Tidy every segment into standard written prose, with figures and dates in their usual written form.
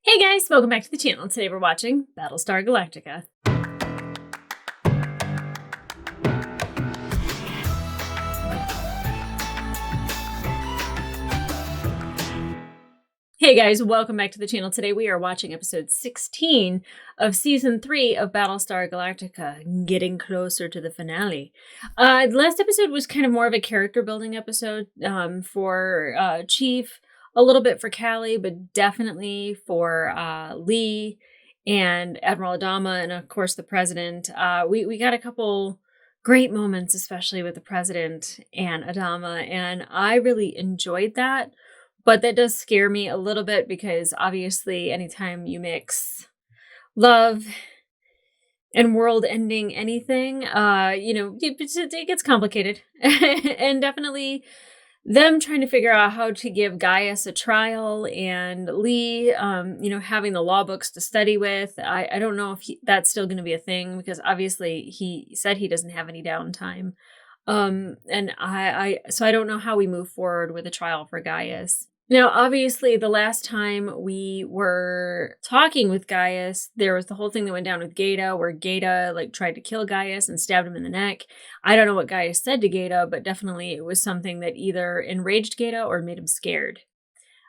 Hey guys, welcome back to the channel. Today we're watching Battlestar Galactica. Hey guys, welcome back to the channel. Today we are watching episode 16 of season 3 of Battlestar Galactica, getting closer to the finale. The last episode was kind of more of a character building episode for Chief, a little bit for Callie, but definitely for Lee and Admiral Adama, and of course the President. We got a couple great moments, especially with the President and Adama, and I really enjoyed that. But that does scare me a little bit because obviously anytime you mix love and world-ending anything, it gets complicated. And definitely them trying to figure out how to give Gaius a trial and Lee, having the law books to study with. I don't know if that's still going to be a thing because obviously he said he doesn't have any downtime. So I don't know how we move forward with a trial for Gaius. Now, obviously, the last time we were talking with Gaius, there was the whole thing that went down with Gaeta, where Gaeta tried to kill Gaius and stabbed him in the neck. I don't know what Gaius said to Gaeta, but definitely it was something that either enraged Gaeta or made him scared.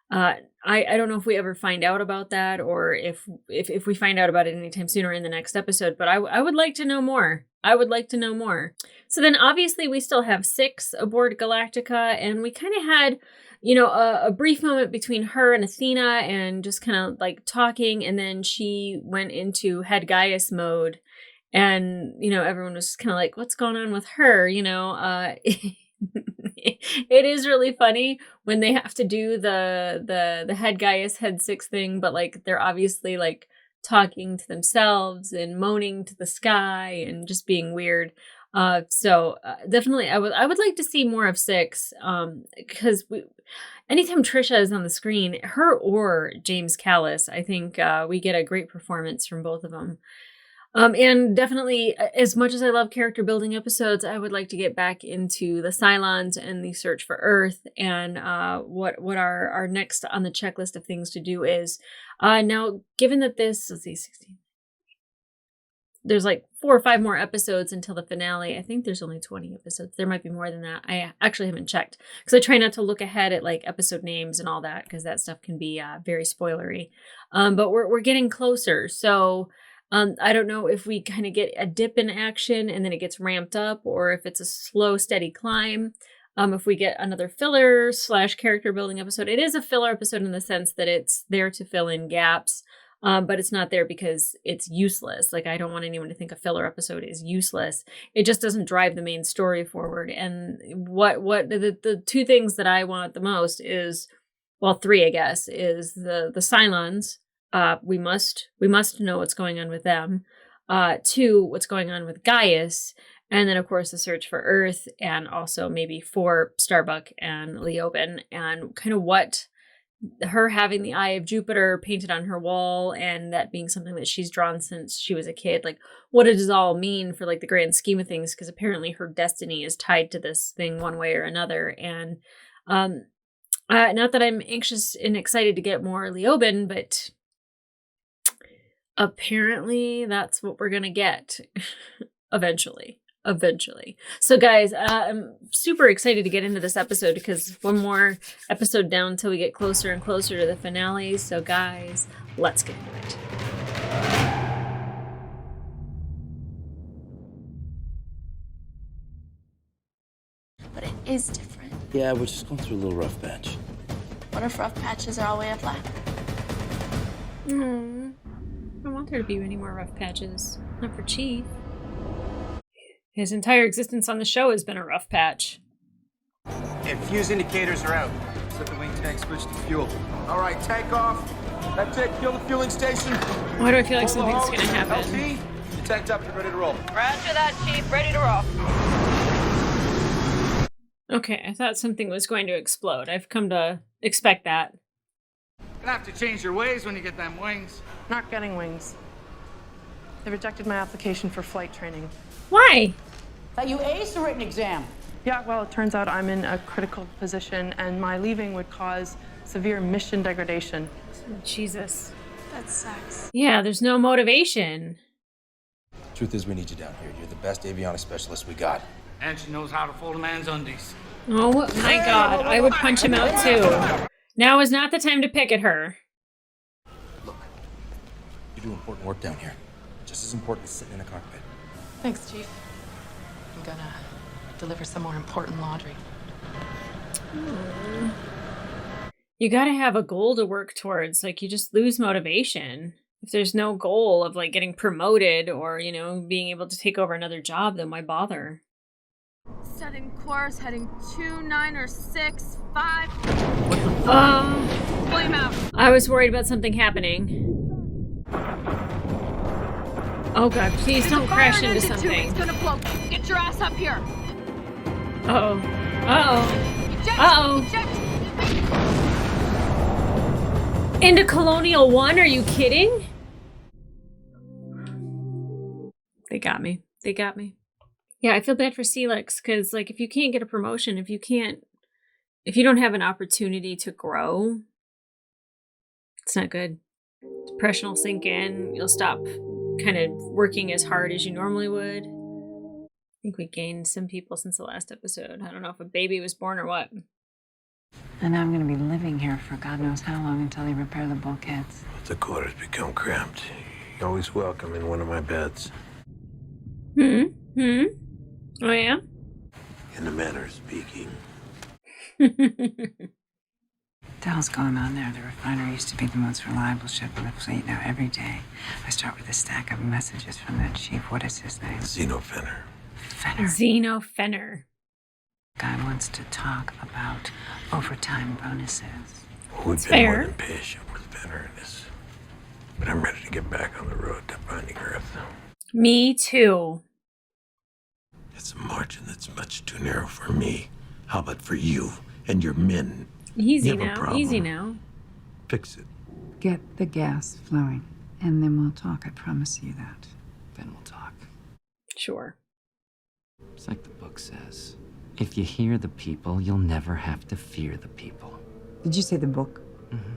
I don't know if we ever find out about that, or if we find out about it anytime soon or in the next episode, but I would like to know more. I would like to know more. So then obviously we still have 6 aboard Galactica, and we kind of had a brief moment between her and Athena and just kind of talking, and then she went into head Gaius mode, and everyone was kind of like, what's going on with her? It is really funny when they have to do the head Gaius head 6 thing, but they're obviously talking to themselves and moaning to the sky and just being weird. Definitely I would like to see more of 6, because anytime Trisha is on the screen, her or James Callis, I think we get a great performance from both of them. And definitely, as much as I love character building episodes, I would like to get back into the Cylons and the search for Earth, and what our next on the checklist of things to do is. Now, given that this, let's see, 16. There's 4 or 5 more episodes until the finale. I think there's only 20 episodes. There might be more than that. I actually haven't checked because I try not to look ahead at episode names and all that because that stuff can be very spoilery. But we're getting closer. So I don't know if we kind of get a dip in action and then it gets ramped up, or if it's a slow, steady climb. If we get another filler / character building episode. It is a filler episode in the sense that it's there to fill in gaps. But it's not there because it's useless. I don't want anyone to think a filler episode is useless. It just doesn't drive the main story forward. And what the 2 things that I want the most is, well, 3, I guess, is the Cylons. We must know what's going on with them. 2, what's going on with Gaius. And then, of course, the search for Earth, and also maybe for Starbuck and Leoben, and kind of what her having the Eye of Jupiter painted on her wall, and that being something that she's drawn since she was a kid. What does it all mean for the grand scheme of things? Because apparently her destiny is tied to this thing one way or another. And not that I'm anxious and excited to get more Leoben, but apparently that's what we're gonna get eventually. So guys, I'm super excited to get into this episode because one more episode down until we get closer and closer to the finale. So guys, let's get into it. But it is different. Yeah, we're just going through a little rough patch. What if rough patches are all we have left? I don't want there to be any more rough patches. Not for Chief. His entire existence on the show has been a rough patch. Okay, fuse indicators are out. Set the wing tank switch to fuel. All right, take off. That's it. Fuel the fueling station. Why do I feel like something's gonna happen? LT, you tanked up. You're ready to roll. Roger that, Chief. Ready to roll. Okay, I thought something was going to explode. I've come to expect that. Gonna have to change your ways when you get them wings. Not getting wings. They rejected my application for flight training. Why? Thought you aced the written exam. Yeah, well, it turns out I'm in a critical position, and my leaving would cause severe mission degradation. Jesus. That sucks. Yeah, there's no motivation. Truth is, we need you down here. You're the best avionics specialist we got. And she knows how to fold a man's undies. Oh my god, I would punch him out too. Now is not the time to pick at her. Look, you do important work down here. Just as important as sitting in a cockpit. Thanks, Chief. I'm gonna deliver some more important laundry. You gotta have a goal to work towards. Like, you just lose motivation. If there's no goal of, like, getting promoted or, you know, being able to take over another job, then why bother? Setting course, heading 2965. Flame out. I was worried about something happening. Oh god, please don't crash into something. It's gonna blow. Get your ass up here. Uh-oh. Uh-oh. Eject. Uh-oh. Eject. Into Colonial 1? Are you kidding? They got me. They got me. Yeah, I feel bad for Celix, because, like, if you can't get a promotion, if you don't have an opportunity to grow, it's not good. Depression will sink in. You'll stop kind of working as hard as you normally would. I think we gained some people since the last episode. I don't know if a baby was born or what. And I'm going to be living here for God knows how long until they repair the bulkheads. The quarters become cramped. You're always welcome in one of my beds. Oh, yeah? In the manner of speaking. What the hell's going on there? The refiner used to be the most reliable ship in the fleet. Now every day I start with a stack of messages from that chief. What is his name? Zeno Fenner. Fenner. Zeno Fenner. Guy wants to talk about overtime bonuses. We've been fair. more than patient with Fenner in this. But I'm ready to get back on the road to finding Earth. Me too. It's a margin that's much too narrow for me. How about for you and your men? Easy You have a now. problem. Easy now. Fix it. Get the gas flowing, and then we'll talk. I promise you that. Then we'll talk. Sure. It's like the book says. If you hear the people, you'll never have to fear the people. Did you say the book? Mm-hmm.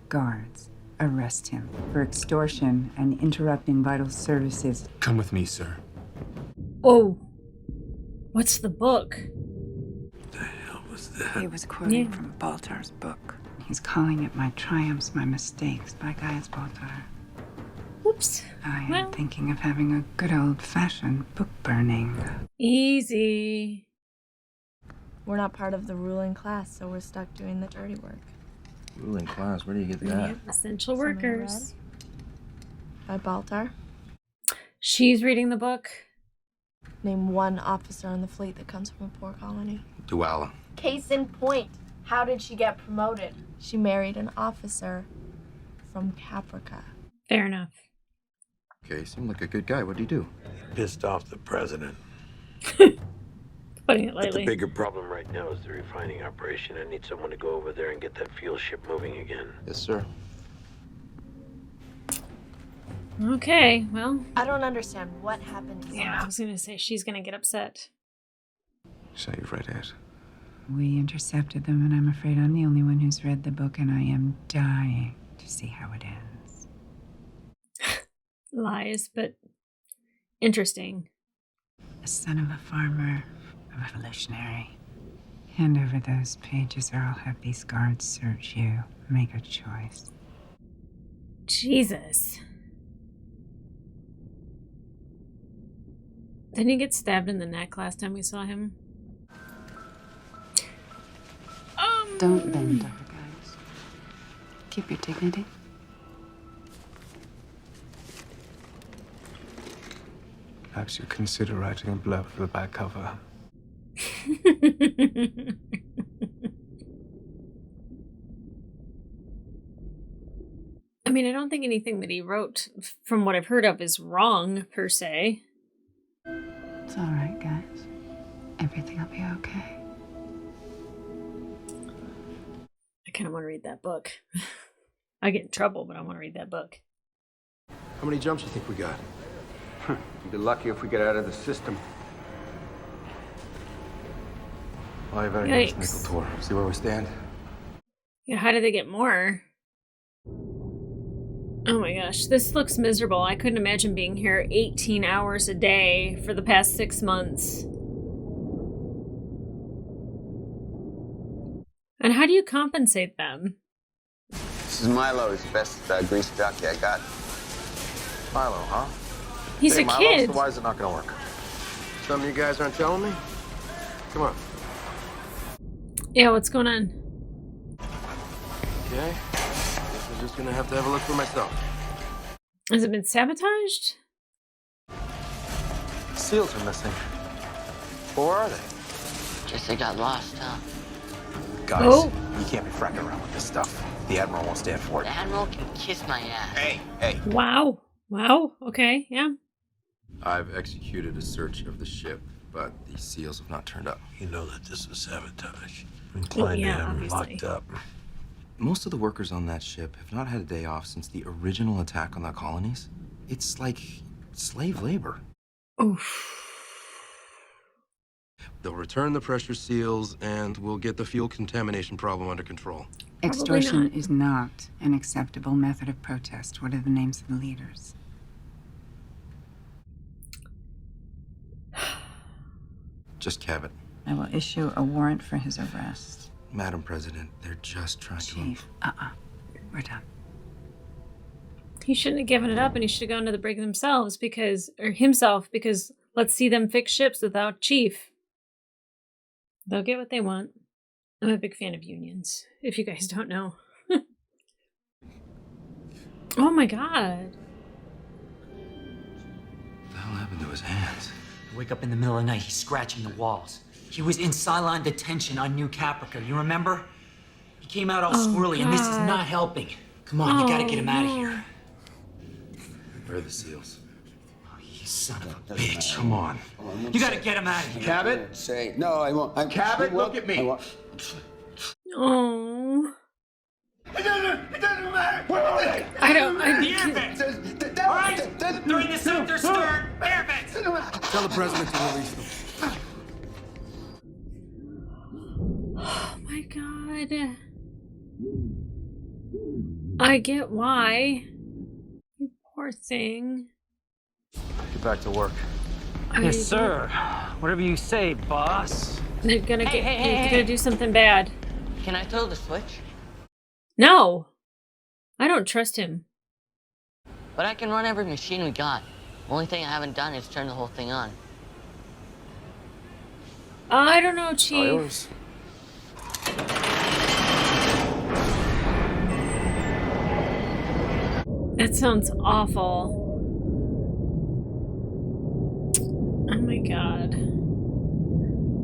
Guards, arrest him for extortion and interrupting vital services. Come with me, sir. Oh. What's the book? What the hell was that? He was quoting Yeah. from Baltar's book. He's calling it My Triumphs, My Mistakes by Gaius Baltar. Whoops. I am Well. thinking of having a good old-fashioned book burning. Easy. We're not part of the ruling class, so we're stuck doing the dirty work. Ruling class, where do you get that? Yep, essential Something workers. By Baltar. She's reading the book. Name one officer on the fleet that comes from a poor colony. Duala. Case in point. How did she get promoted? She married an officer from Caprica. Fair enough. Okay, seemed like a good guy. What'd he do? Pissed off the president. Putting it But the lightly. bigger problem right now is the refining operation. I need someone to go over there and get that fuel ship moving again. Yes, sir. Okay, well, I don't understand what happened. yeah, I was gonna say she's gonna get upset. So you've read it? We intercepted them, and I'm afraid I'm the only one who's read the book, and I am dying to see how it ends. Lies, but interesting. The son of a farmer, a revolutionary. Hand over those pages, or I'll have these guards search you. Make a choice. Jesus. Didn't he get stabbed in the neck last time we saw him? Don't bend to her, guys. Keep your dignity. Perhaps you consider writing a blurb for the back cover. I mean, I don't think anything that he wrote, from what I've heard of, is wrong, per se. It's all right, guys. Everything will be okay. I kind of want to read that book. I get in trouble, but I want to read that book. How many jumps you think we got? You'd be lucky if we get out of the system. Well, you better give us a Yikes. nickel tour. See where we stand. Yeah, how did they get more? Oh my gosh, this looks miserable. I couldn't imagine being here 18 hours a day for the past 6 months. And how do you compensate them? This is Milo's best greased jockey I got. Milo, huh? He's hey, a Milo, kid. So why is it not gonna work? Something you guys aren't telling me? Come on. Yeah, what's going on? Okay. Guess I'm just gonna have to have a look for myself. Has it been sabotaged? Seals are missing. Where are they? Guess they got lost, huh? Guys, you can't be fracking around with this stuff. The Admiral won't stand for it. The Admiral can kiss my ass. Hey. Wow. Wow. Okay, yeah. I've executed a search of the ship, but the seals have not turned up. You know that this was sabotage. Inclined to have them locked up. Most of the workers on that ship have not had a day off since the original attack on the colonies. It's like slave labor. Oof. They'll return the pressure seals, and we'll get the fuel contamination problem under control. Extortion is not an acceptable method of protest. What are the names of the leaders? Just Cabot. I will issue a warrant for his arrest. Madam President, they're just trying Chief, we're done. He shouldn't have given it up, and he should have gone to the brig himself because let's see them fix ships without Chief. They'll get what they want. I'm a big fan of unions, if you guys don't know. Oh my god. What the hell happened to his hands? I wake up in the middle of the night, he's scratching the walls. He was in Cylon detention on New Caprica, you remember? He came out all squirrely, and this is not helping. Come on, you gotta get him out of here. Where are the seals? Oh, you son of a bitch. Come on. You gotta get him out of here. Cabot? Say, no, I won't. Cabot, look at me. Oh. It doesn't matter. Where are they? The air vents. All right, they're in the center stern. Air vents. Tell the president to release them. Oh my god. I get why. You poor thing. Get back to work. Yes, sir. Whatever you say, boss. They're gonna you're gonna do something bad. Can I throw the switch? No. I don't trust him. But I can run every machine we got. Only thing I haven't done is turn the whole thing on. I don't know, Chief. That sounds awful. Oh my god.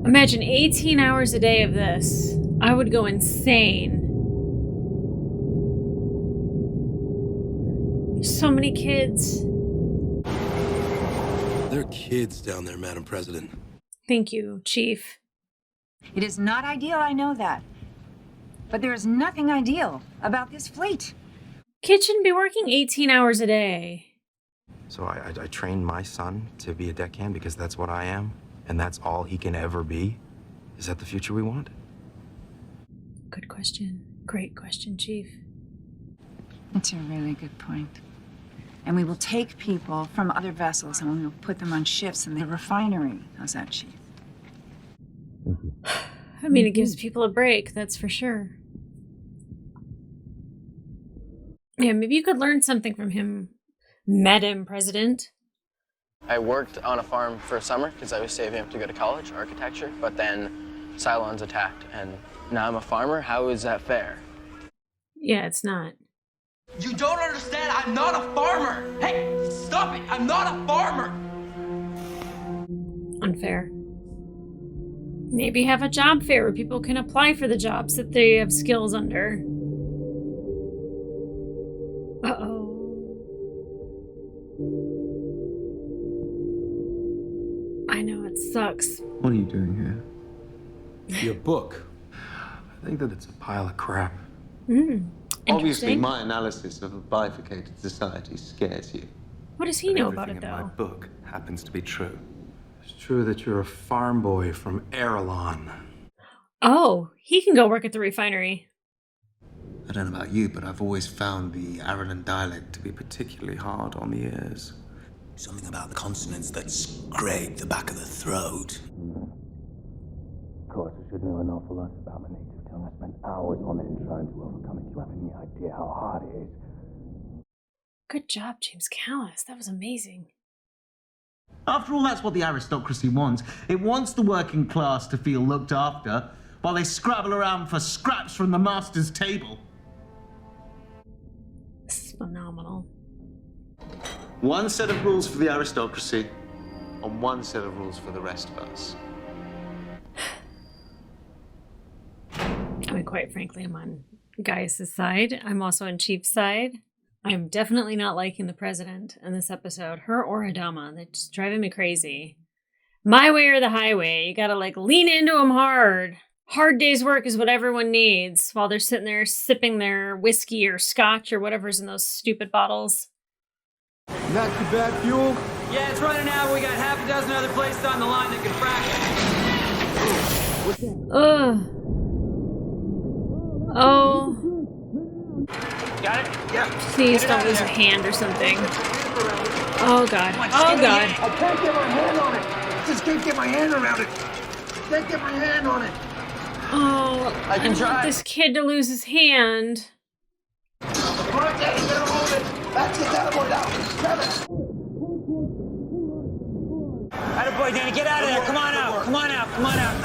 Imagine 18 hours a day of this. I would go insane. So many kids. There are kids down there, Madam President. Thank you, Chief. It is not ideal, I know that. But there is nothing ideal about this fleet. Kids shouldn't be working 18 hours a day. So I trained my son to be a deckhand because that's what I am, and that's all he can ever be? Is that the future we want? Good question. Great question, Chief. It's a really good point. And we will take people from other vessels and we'll put them on ships in the refinery. How's that, Chief? I mean, it gives people a break, that's for sure. Yeah, maybe you could learn something from him, Madam President. I worked on a farm for a summer because I was saving up to go to college, architecture, but then Cylons attacked, and now I'm a farmer. How is that fair? Yeah, it's not. You don't understand. I'm not a farmer. Hey, stop it. I'm not a farmer. Unfair. Maybe have a job fair where people can apply for the jobs that they have skills under. Uh-oh. I know, it sucks. What are you doing here? Your book. I think that it's a pile of crap. Obviously, my analysis of a bifurcated society scares you. What does he know about it, Everything in my though? book happens to be true. It's true that you're a farm boy from Erelon. Oh, he can go work at the refinery. I don't know about you, but I've always found the Ireland dialect to be particularly hard on the ears. Something about the consonants that scrape the back of the throat. Of course, I should know an awful lot about my native tongue. I spent hours on it and trying to overcome it. Do you have any idea how hard it is? Good job, James Callis. That was amazing. After all, that's what the aristocracy wants. It wants the working class to feel looked after, while they scrabble around for scraps from the master's table. This is phenomenal. One set of rules for the aristocracy, and one set of rules for the rest of us. I mean, quite frankly, I'm on Gaius' side. I'm also on Chief's side. I'm definitely not liking the president in this episode. Her or Adama. They're just driving me crazy. My way or the highway. You gotta, like, lean into them hard. Hard day's work is what everyone needs while they're sitting there sipping their whiskey or scotch or whatever's in those stupid bottles. Not too bad fuel. Yeah, it's running out. We got half a dozen other places on the line that can frack it. Ugh. Oh. Got it? Yeah. Please don't lose a hand or something. Oh god. Oh god. I can't get my hand on it. Just can't get my hand around it. Can't get my hand on it. Oh, I can don't want try. this kid to lose his hand. Come on, Daddy, get him hold it. That's it, that boy down. Grab it. Attaboy, Danny, get out of there. Come on out. Come on out. Come on out.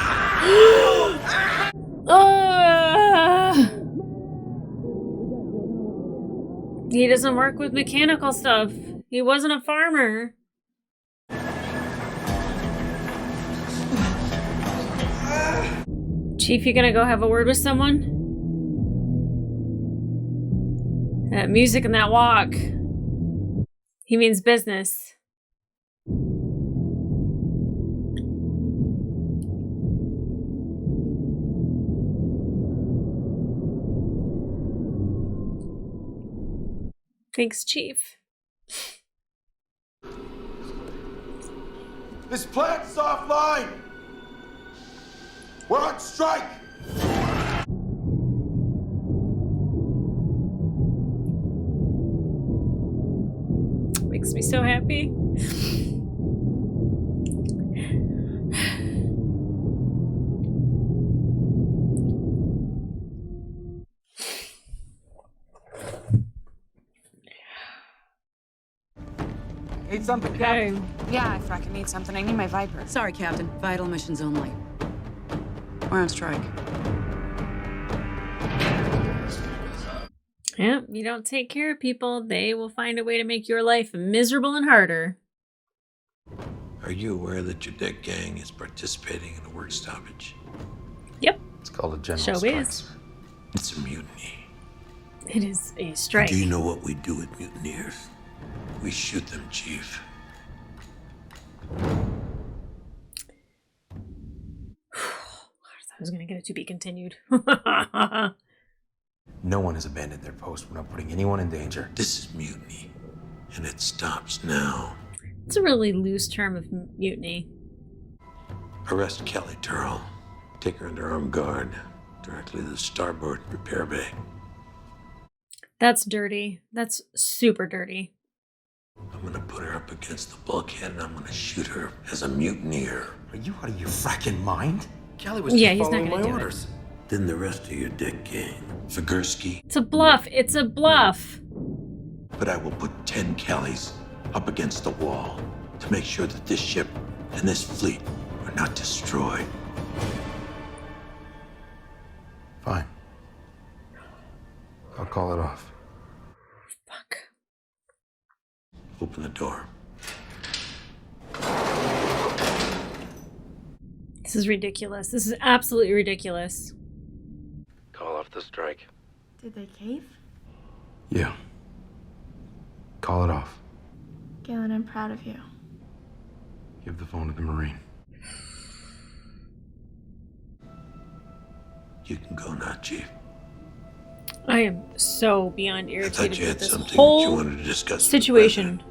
He doesn't work with mechanical stuff. He wasn't a farmer. Chief, you gonna go have a word with someone? That music and that walk. He means business. Thanks, Chief. This plant's offline. We're on strike. Makes me so happy. Need something, Okay. Yeah, I fracking need something. I need my Viper. Sorry, Captain. Vital missions only. We're on strike. Yeah, you don't take care of people, they will find a way to make your life miserable and harder. Are you aware that your deck gang is participating in a work stoppage? Yep. It's called a general Show strike. is. It's a mutiny. It is a strike. Do you know what we do with mutineers? We shoot them, Chief. I was gonna get it to be continued. No one has abandoned their post. We're not putting anyone in danger. This is mutiny, and it stops now. It's a really loose term of mutiny. Arrest Kelly Turl. Take her under armed guard directly to the starboard repair bay. That's dirty. That's super dirty. I'm gonna put her up against the bulkhead and I'm gonna shoot her as a mutineer. Are you out of your fracking mind? Kelly was Yeah, just he's not following gonna my do it. orders. Then the rest of your deck gang. Figursky. It's a bluff. It's a bluff. But I will put 10 Kellys up against the wall to make sure that this ship and this fleet are not destroyed. Fine. I'll call it off. Fuck. Open the door. This is ridiculous. This is absolutely ridiculous. Call off the strike. Did they cave? Yeah. Call it off. Galen, I'm proud of you. Give the phone to the Marine. You can go now, Chief. I am so beyond I irritated thought you with had this something that you whole wanted to discuss with the situation.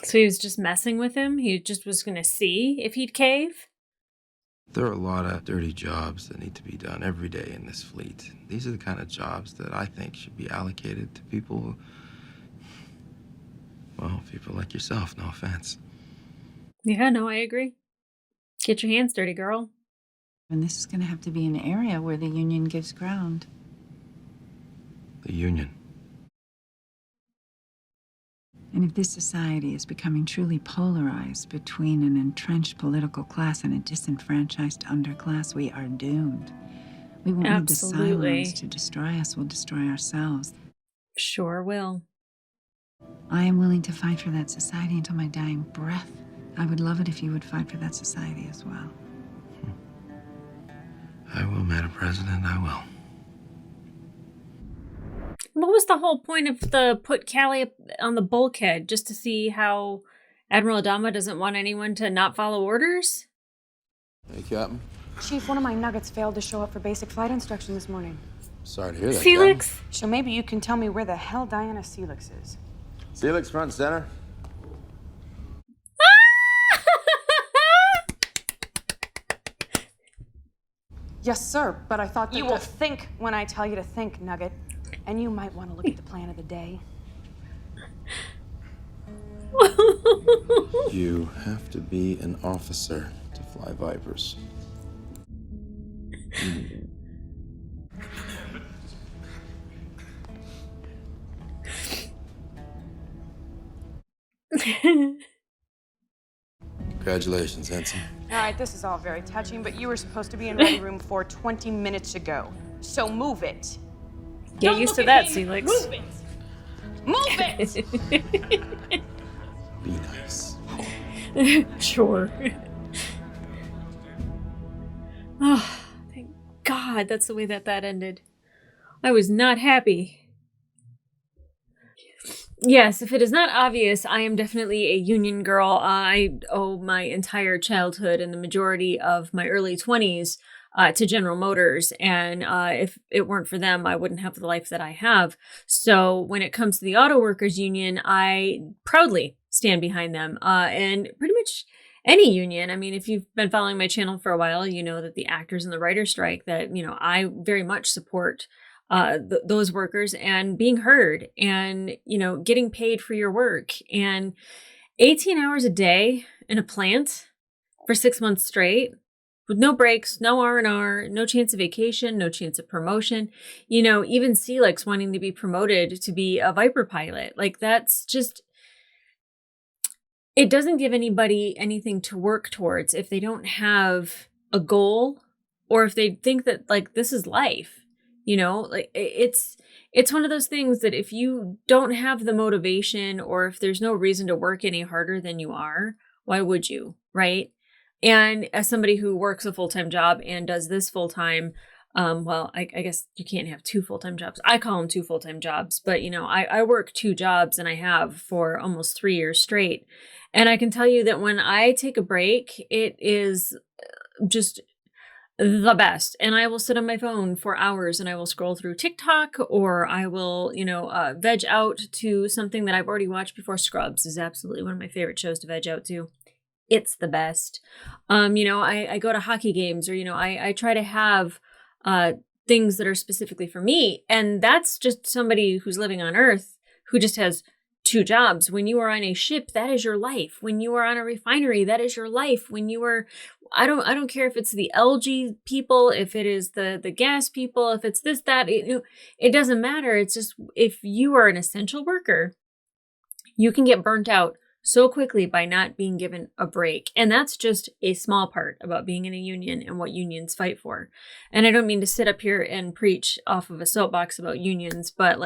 So he was just messing with him? He just was going to see if he'd cave? There are a lot of dirty jobs that need to be done every day in this fleet. These are the kind of jobs that I think should be allocated to people, well, people like yourself, no offense. Yeah, no, I agree. Get your hands dirty, girl. And this is going to have to be an area where the union gives ground. The union. And if this society is becoming truly polarized between an entrenched political class and a disenfranchised underclass, we are doomed. We won't need the Cylons to destroy us, we'll destroy ourselves. Sure will. I am willing to fight for that society until my dying breath. I would love it if you would fight for that society as well. I will, Madam President, I will. What was the whole point of the put Callie up on the bulkhead? Just to see how Admiral Adama doesn't want anyone to not follow orders? Hey, Captain. Chief, one of my nuggets failed to show up for basic flight instruction this morning. Sorry to hear that, Celix? Captain. So maybe you can tell me where the hell Diana Celix is. Celix front center. Yes, sir, but I thought that you will think when I tell you to think, Nugget. And you might want to look at the plan of the day. You have to be an officer to fly Vipers. Congratulations, Henson. All right, this is all very touching, but you were supposed to be in ready room 4 20 minutes ago. So move it. Get used to that, Celix. Move it. Move it. Be nice. Sure. Oh, thank God that's the way that ended. I was not happy. Yes, if it is not obvious, I am definitely a union girl. I owe my entire childhood and the majority of my early 20s to General Motors. And if it weren't for them, I wouldn't have the life that I have. So when it comes to the Auto Workers Union, I proudly stand behind them. And pretty much any union. I mean, if you've been following my channel for a while, you know that the actors and the writers strike, that, I very much support those workers and being heard and, getting paid for your work. And 18 hours a day in a plant for 6 months straight with no breaks, no R&R, no chance of vacation, no chance of promotion, even Celix wanting to be promoted to be a Viper pilot. Like, that's just, it doesn't give anybody anything to work towards if they don't have a goal, or if they think that, like, this is life. Like, it's one of those things that if you don't have the motivation, or if there's no reason to work any harder than you are, why would you, right? And as somebody who works a full-time job and does this full-time, well, I guess you can't have 2 full-time jobs. I call them 2 full-time jobs, but I work 2 jobs, and I have for almost 3 years straight. And I can tell you that when I take a break, it is just the best. And I will sit on my phone for hours and I will scroll through TikTok, or I will, veg out to something that I've already watched before. Scrubs is absolutely one of my favorite shows to veg out to. It's the best. I go to hockey games, or, I try to have things that are specifically for me. And that's just somebody who's living on Earth who just has 2 jobs. When you are on a ship, that is your life. When you are on a refinery, that is your life. When you are, I don't care if it's the LG people, if it is the gas people, if it's this, that, it doesn't matter. It's just, if you are an essential worker, you can get burnt out so quickly by not being given a break. And that's just a small part about being in a union and what unions fight for. And I don't mean to sit up here and preach off of a soapbox about unions, but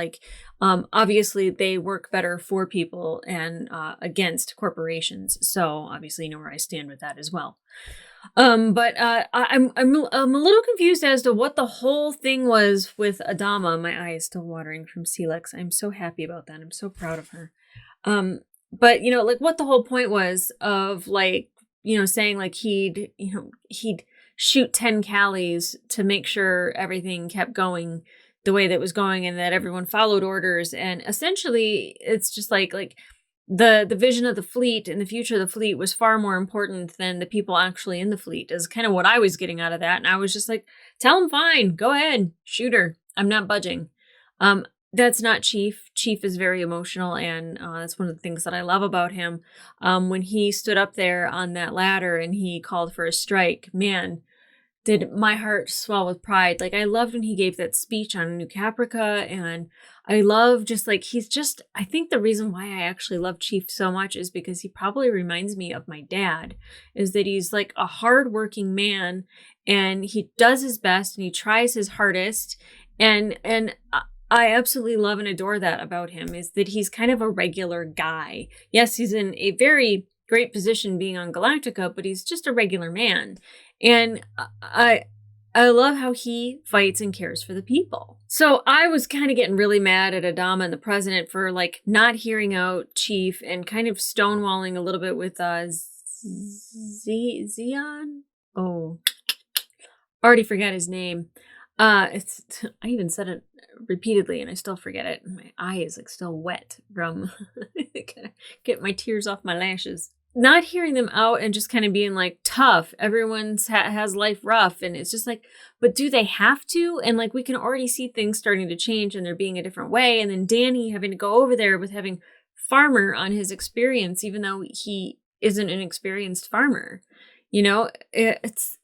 obviously they work better for people and against corporations. So obviously you know where I stand with that as well. But I'm a little confused as to what the whole thing was with Adama. My eye is still watering from Celix. I'm so happy about that. I'm so proud of her. But what the whole point was of saying he'd shoot 10 Callies to make sure everything kept going the way that was going and that everyone followed orders. And essentially it's just like the vision of the fleet and the future of the fleet was far more important than the people actually in the fleet, is kind of what I was getting out of that. And I was just like, tell him fine, go ahead, shoot her. I'm not budging. That's not Chief. Chief is very emotional, and that's one of the things that I love about him. When he stood up there on that ladder and he called for a strike, man, did my heart swell with pride. Like, I loved when he gave that speech on New Caprica, and I love just like, I think the reason why I actually love Chief so much is because he probably reminds me of my dad, is that he's like a hardworking man, and he does his best and he tries his hardest. And I absolutely love and adore that about him, is that he's kind of a regular guy. Yes, he's in a very great position being on Galactica, but he's just a regular man. And I love how he fights and cares for the people. So I was kind of getting really mad at Adama and the president for like not hearing out Chief and kind of stonewalling a little bit with Zion. Oh, already forgot his name. I even said it repeatedly and I still forget it. My eye is like still wet from get my tears off my lashes. Not hearing them out and just kind of being like, tough, everyone's has life rough. And it's just like, but do they have to? And like, we can already see things starting to change and they're being a different way. And then Danny having to go over there with having Farmer on his experience, even though he isn't an experienced farmer. You know, it's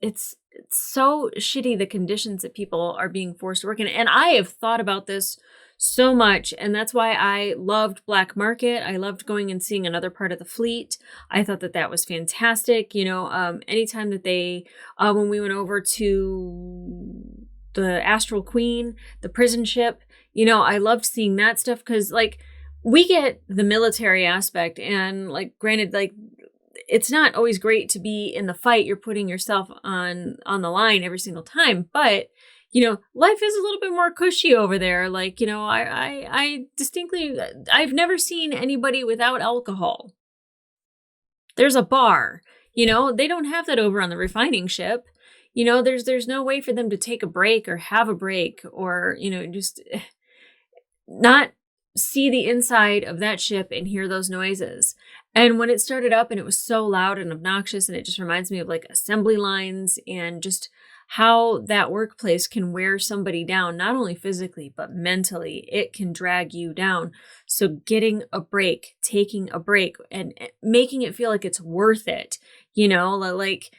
so shitty, the conditions that people are being forced to work in. And I have thought about this so much, and that's why I loved Black Market. I loved going and seeing another part of the fleet. I thought that that was fantastic. You know, anytime that they, when we went over to the Astral Queen, the prison ship, you know, I loved seeing that stuff because, like, we get the military aspect, and, like, granted, like, it's not always great to be in the fight. You're putting yourself on the line every single time, but you know, life is a little bit more cushy over there. Like, you know, I distinctly, I've never seen anybody without alcohol. There's a bar, you know, they don't have that over on the refining ship. You know, there's no way for them to take a break or have a break or, you know, just not see the inside of that ship and hear those noises. And when it started up and it was so loud and obnoxious, and it just reminds me of like assembly lines and just how that workplace can wear somebody down, not only physically, but mentally. It can drag you down. So getting a break, taking a break, and making it feel like it's worth it, you know, like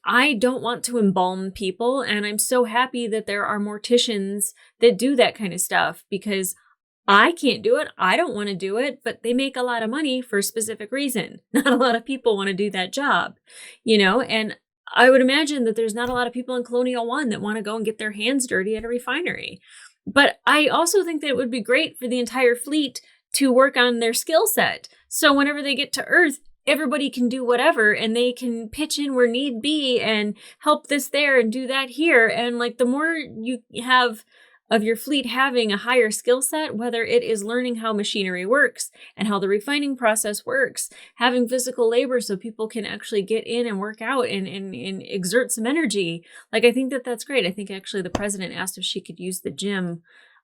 I don't want to embalm people. And I'm so happy that there are morticians that do that kind of stuff, because I can't do it. I don't want to do it, but they make a lot of money for a specific reason. Not a lot of people want to do that job, you know, and I would imagine that there's not a lot of people in Colonial 1 that want to go and get their hands dirty at a refinery. But I also think that it would be great for the entire fleet to work on their skill set. So whenever they get to Earth, everybody can do whatever, and they can pitch in where need be and help this there and do that here. And like, the more you have of your fleet having a higher skill set, whether it is learning how machinery works and how the refining process works, having physical labor so people can actually get in and work out and exert some energy. Like, I think that that's great. I think actually the president asked if she could use the gym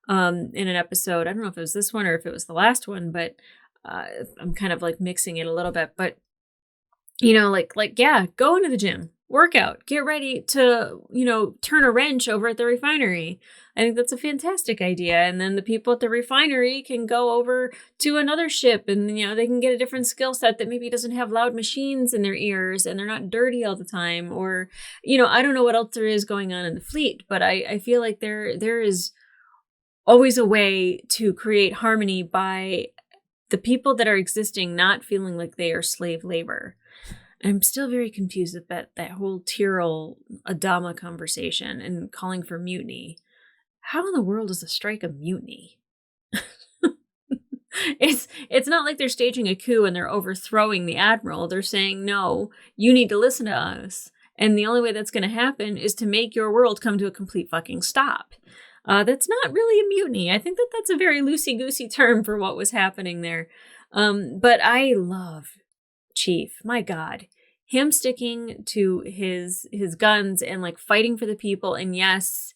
in an episode. I don't know if it was this one or if it was the last one, but I'm kind of like mixing it a little bit. But, you know, like yeah, go into the gym, work out, get ready to, you know, turn a wrench over at the refinery. I think that's a fantastic idea. And then the people at the refinery can go over to another ship and, you know, they can get a different skill set that maybe doesn't have loud machines in their ears and they're not dirty all the time. Or, you know, I don't know what else there is going on in the fleet, but I feel like there is always a way to create harmony by the people that are existing not feeling like they are slave labor. I'm still very confused at that whole Tyrell Adama conversation and calling for mutiny. How in the world is a strike a mutiny? It's not like they're staging a coup and they're overthrowing the admiral. They're saying, no, you need to listen to us. And the only way that's going to happen is to make your world come to a complete fucking stop. That's not really a mutiny. I think that that's a very loosey-goosey term for what was happening there. But I love Chief. My God. Him sticking to his guns and like fighting for the people. And yes,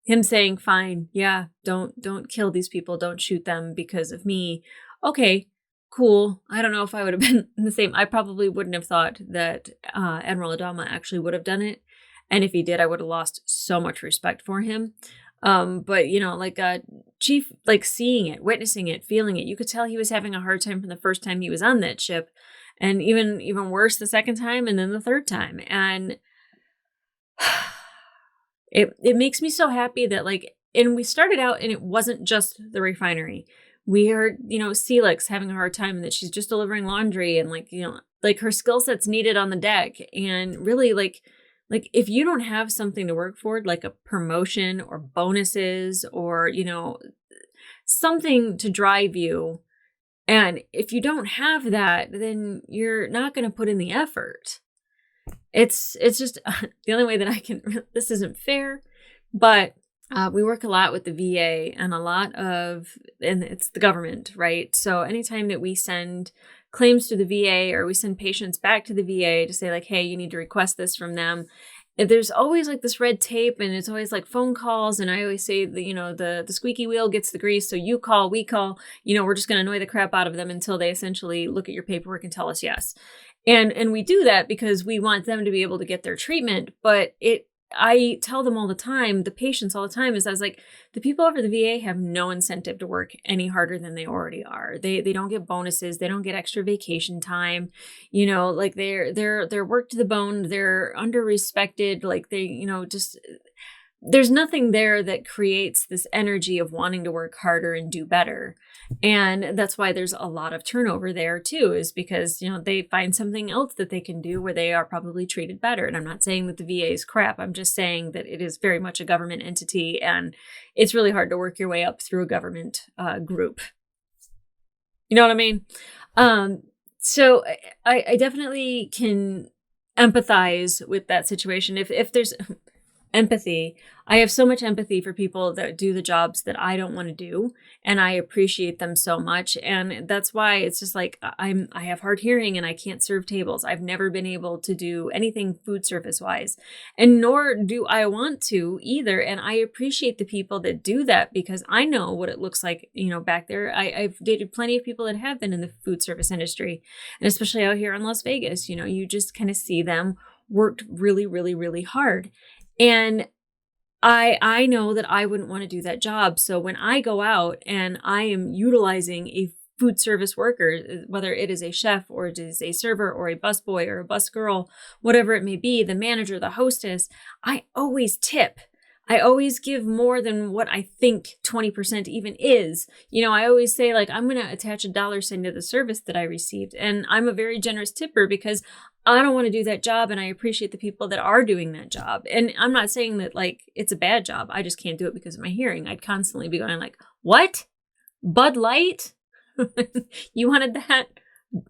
him saying, fine, yeah, don't kill these people, don't shoot them because of me. Okay, cool. I don't know if I would have been the same. I probably wouldn't have thought that Admiral Adama actually would have done it. And if he did, I would have lost so much respect for him. But like Chief, like seeing it, witnessing it, feeling it, you could tell he was having a hard time from the first time he was on that ship, and even worse the second time, and then the third time. And it makes me so happy that and we started out and it wasn't just the refinery. We heard, Celix having a hard time and that she's just delivering laundry and her skill set's needed on the deck. And really if you don't have something to work for, like a promotion or bonuses or, something to drive you. And if you don't have that, then you're not going to put in the effort. It's just the only way that I can, this isn't fair, but we work a lot with the VA and and it's the government, right? So anytime that we send claims to the VA or we send patients back to the VA to say hey, you need to request this from them, there's always this red tape and it's always phone calls. And I always say the squeaky wheel gets the grease. So you call, we call, we're just going to annoy the crap out of them until they essentially look at your paperwork and tell us yes. And we do that because we want them to be able to get their treatment. But I tell them all the time, the patients all the time, I was the people over the VA have no incentive to work any harder than they already are. They don't get bonuses. They don't get extra vacation time. They're worked to the bone. They're under-respected. There's nothing there that creates this energy of wanting to work harder and do better. And that's why there's a lot of turnover there too, is because, they find something else that they can do where they are probably treated better. And I'm not saying that the VA is crap. I'm just saying that it is very much a government entity and it's really hard to work your way up through a government group. You know what I mean? So I definitely can empathize with that situation. If there's empathy, I have so much empathy for people that do the jobs that I don't want to do, and I appreciate them so much. And that's why it's just I have hard hearing and I can't serve tables. I've never been able to do anything food service wise, and nor do I want to either. And I appreciate the people that do that because I know what it looks like, back there. I've dated plenty of people that have been in the food service industry, and especially out here in Las Vegas, you just kind of see them worked really, really, really hard. And I know that I wouldn't want to do that job. So when I go out and I am utilizing a food service worker, whether it is a chef or it is a server or a busboy or a bus girl, whatever it may be, the manager, the hostess, I always tip. I always give more than what I think 20% even is. I always say I'm going to attach a dollar sign to the service that I received. And I'm a very generous tipper because I don't want to do that job. And I appreciate the people that are doing that job. And I'm not saying that it's a bad job. I just can't do it because of my hearing. I'd constantly be going what? Bud Light? You wanted that?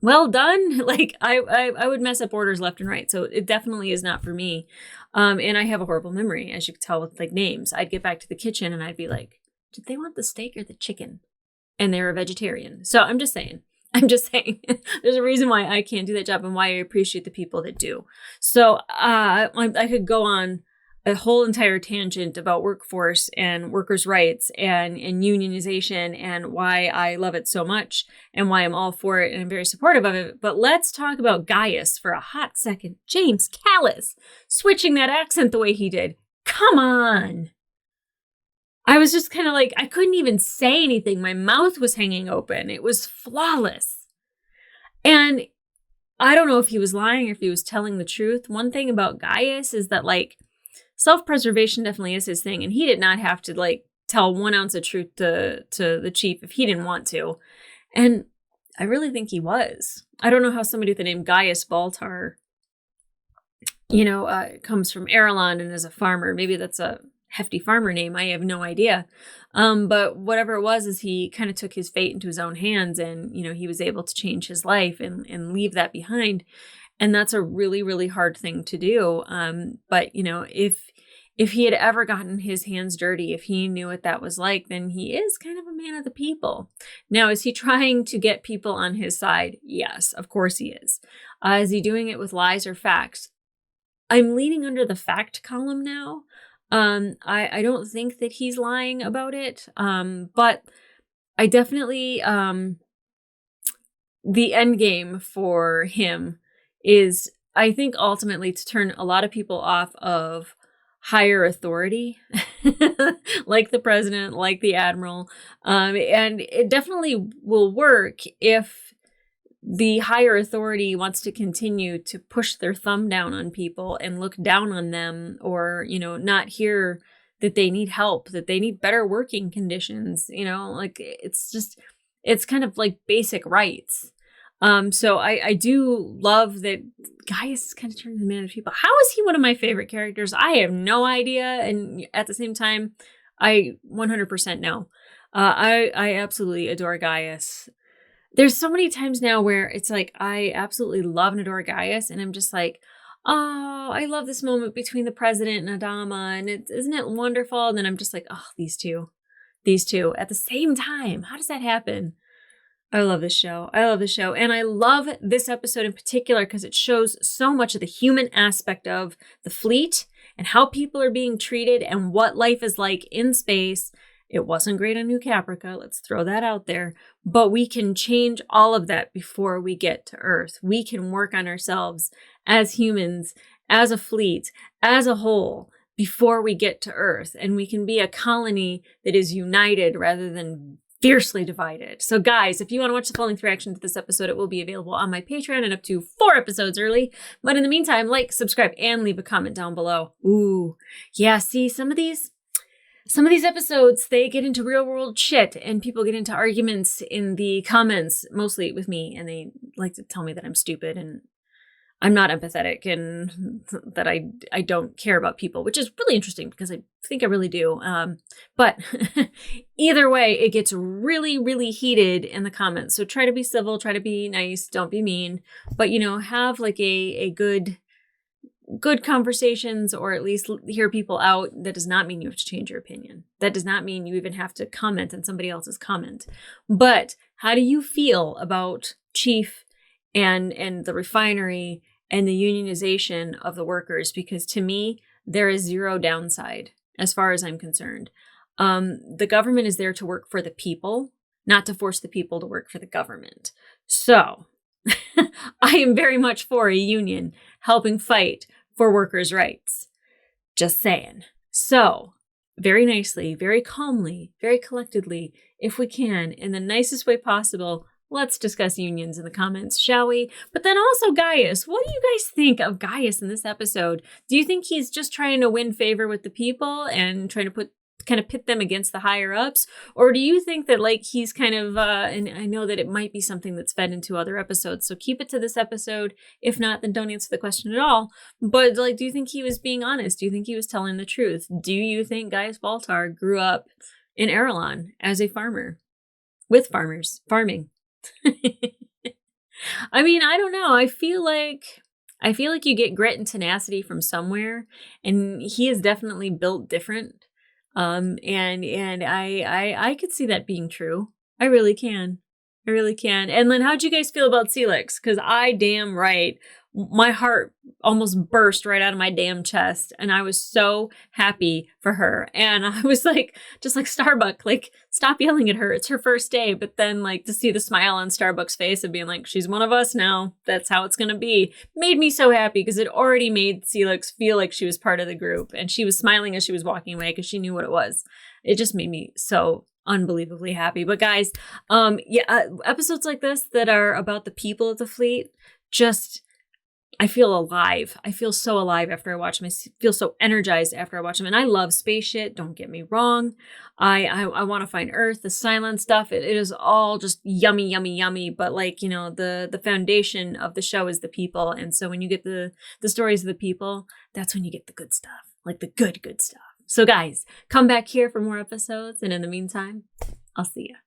Well done. I would mess up orders left and right. So it definitely is not for me. And I have a horrible memory, as you can tell with names. I'd get back to the kitchen and I'd be did they want the steak or the chicken? And they're a vegetarian. So I'm just saying, there's a reason why I can't do that job and why I appreciate the people that do. So I could go on a whole entire tangent about workforce and workers' rights and unionization and why I love it so much and why I'm all for it and I'm very supportive of it. But let's talk about Gaius for a hot second. James Callis, switching that accent the way he did. Come on. I was just kind of I couldn't even say anything. My mouth was hanging open. It was flawless. And I don't know if he was lying or if he was telling the truth. One thing about Gaius is that self-preservation definitely is his thing. And he did not have to tell 1 ounce of truth to the chief if he didn't want to. And I really think he was. I don't know how somebody with the name Gaius Baltar, comes from Erelon and is a farmer. Maybe that's a hefty farmer name. I have no idea. But whatever it was, is he kind of took his fate into his own hands and, he was able to change his life and leave that behind. And that's a really, really hard thing to do. But, if he had ever gotten his hands dirty, if he knew what that was like, then he is kind of a man of the people. Now, is he trying to get people on his side? Yes, of course he is. Is he doing it with lies or facts? I'm leaning under the fact column now. I don't think that he's lying about it. But I definitely the end game for him is, I think, ultimately to turn a lot of people off of higher authority, like the president, like the admiral. And it definitely will work if the higher authority wants to continue to push their thumb down on people and look down on them, or, not hear that they need help, that they need better working conditions, like it's kind of like basic rights. So I do love that Gaius kind of turns the man of people. How is he one of my favorite characters? I have no idea. And at the same time, I 100% know. I absolutely adore Gaius. There's so many times now where it's like, I absolutely love and adore Gaius. And I'm just like, oh, I love this moment between the president and Adama. And isn't it wonderful? And then I'm just like, oh, these two at the same time. How does that happen? I love this show. And I love this episode in particular because it shows so much of the human aspect of the fleet and how people are being treated and what life is like in space. It wasn't great on New Caprica. Let's throw that out there. But we can change all of that before we get to Earth. We can work on ourselves as humans, as a fleet, as a whole, before we get to Earth. And we can be a colony that is united rather than fiercely divided. So guys, if you want to watch the full-length reaction to this episode, it will be available on my Patreon and up to 4 episodes early. But in the meantime, like, subscribe, and leave a comment down below. Ooh, yeah, see, some of these episodes, they get into real world shit and people get into arguments in the comments, mostly with me, and they like to tell me that I'm stupid and I'm not empathetic and that I don't care about people, which is really interesting because I think I really do. But either way, it gets really, really heated in the comments. So try to be civil, try to be nice, don't be mean, but have like a good conversations, or at least hear people out. That does not mean you have to change your opinion. That does not mean you even have to comment on somebody else's comment. But how do you feel about Chief and the refinery and the unionization of the workers? Because to me, there is zero downside as far as I'm concerned. The government is there to work for the people, not to force the people to work for the government. So I am very much for a union helping fight for workers' rights. Just saying. So very nicely, very calmly, very collectedly, if we can, in the nicest way possible, let's discuss unions in the comments, shall we? But then also Gaius. What do you guys think of Gaius in this episode? Do you think he's just trying to win favor with the people and trying to kind of pit them against the higher ups? Or do you think that like he's kind of, and I know that it might be something that's fed into other episodes, so keep it to this episode. If not, then don't answer the question at all. But like, do you think he was being honest? Do you think he was telling the truth? Do you think Gaius Baltar grew up in Erelon as a farmer with farmers farming? I mean, I don't know. I feel like you get grit and tenacity from somewhere, and he is definitely built different. And I could see that being true. I really can. And then how'd you guys feel about Celix? Because I damn right, my heart almost burst right out of my damn chest, and I was so happy for her. And I was like, just like Starbuck, like, stop yelling at her. It's her first day. But then like to see the smile on Starbuck's face of being like, she's one of us now. That's how it's gonna be. Made me so happy because it already made Celix feel like she was part of the group, and she was smiling as she was walking away because she knew what it was. It just made me so unbelievably happy. But guys, episodes like this that are about the people of the fleet, just, I feel alive. I feel so alive after I watch them. I feel so energized after I watch them. And I love space shit. Don't get me wrong. I want to find Earth, the Cylon stuff. It is all just yummy, yummy, yummy. But like, the foundation of the show is the people. And so when you get the stories of the people, that's when you get the good stuff, like the good stuff. So guys, come back here for more episodes. And in the meantime, I'll see ya.